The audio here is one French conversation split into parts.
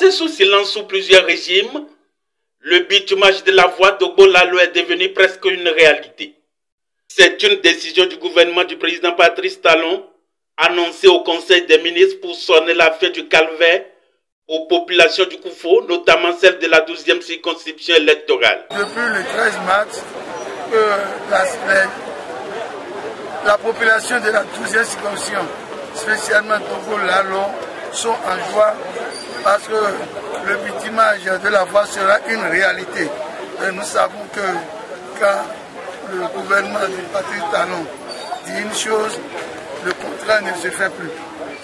Passé sous silence sous plusieurs régimes, le bitumage de la voie d'Ogbo-Lalo est devenu presque une réalité. C'est une décision du gouvernement du président Patrice Talon, annoncée au Conseil des ministres pour sonner la fin du calvaire aux populations du Koufo, notamment celle de la 12e circonscription électorale. Depuis le 13 mars, la population de la 12e circonscription, spécialement Ogbo-Lalo, sont en joie parce que le bitumage de la voie sera une réalité. Et nous savons que quand le gouvernement de Patrice Talon dit une chose, le contraire ne se fait plus.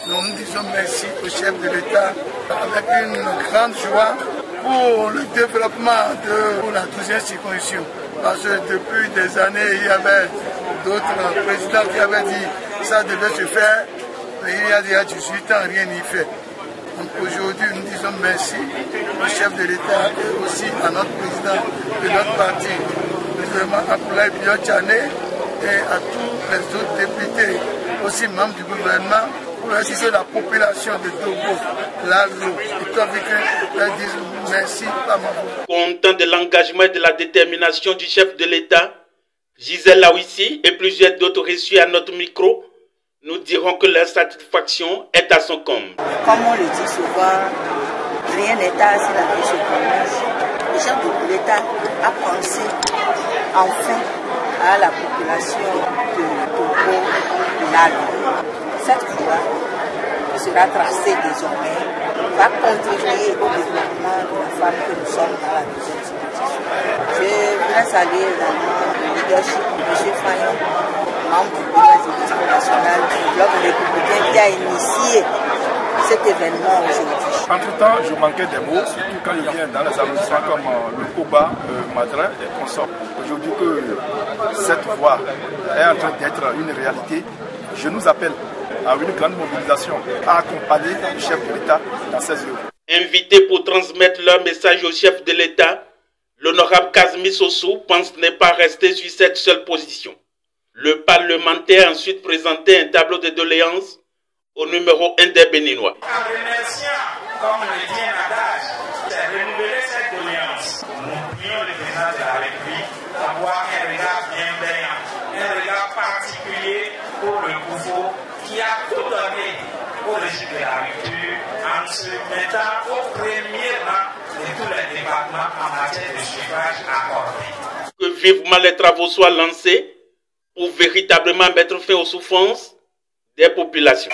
Donc nous disons merci au chef de l'État avec une grande joie pour le développement de la 12e circonscription. Parce que depuis des années, il y avait d'autres présidents qui avaient dit que ça devait se faire. Mais il y a déjà 18 ans, rien n'y fait. Donc aujourd'hui, nous disons merci au chef de l'État et aussi à notre président de notre parti, le président Abdoulaye Biotchane, et à tous les autres députés, aussi membres du gouvernement, pour assister la population de Ogbo-Lalo et Tovike, leur disent merci par ma voix. Content de l'engagement et de la détermination du chef de l'État, Gisèle Laouissi et plusieurs d'autres reçus à notre micro, nous dirons que leur satisfaction est à son comble. Comme on le dit souvent, rien n'est tard si la vie se prolonge. Le chef de l'État a pensé enfin à la population de Ogbo-Lalo. Cette voie qui sera tracée désormais va contribuer au développement de la femme que nous sommes dans la 12e circonscription. Je voudrais saluer également le leadership de M. Fayon, membre du bureau exécutif national du bloc républicain qui a initié cet événement aujourd'hui. Entre-temps, je manquais des mots, surtout quand je viens dans les arrondissements comme le Koba, Madrin et consorts. Aujourd'hui que cette voie est en train d'être une réalité, je nous appelle à une grande mobilisation, à accompagner le chef de l'État dans ses œuvres. Invité pour transmettre leur message au chef de l'État, l'honorable Kazmi Sossou pense ne pas rester sur cette seule position. Le parlementaire a ensuite présenté un tableau de doléances au numéro 1 des Béninois. En remerciant, comme le dit un adage, c'est renouveler cette doléance. Nous prions le président de la République d'avoir un regard bienveillant, un regard particulier pour le Koufo qui a tout donné au régime de la rupture en se mettant au premier rang de tous les départements en matière de suffrage accordé. Que vivement les travaux soient lancés pour véritablement mettre fin aux souffrances des populations.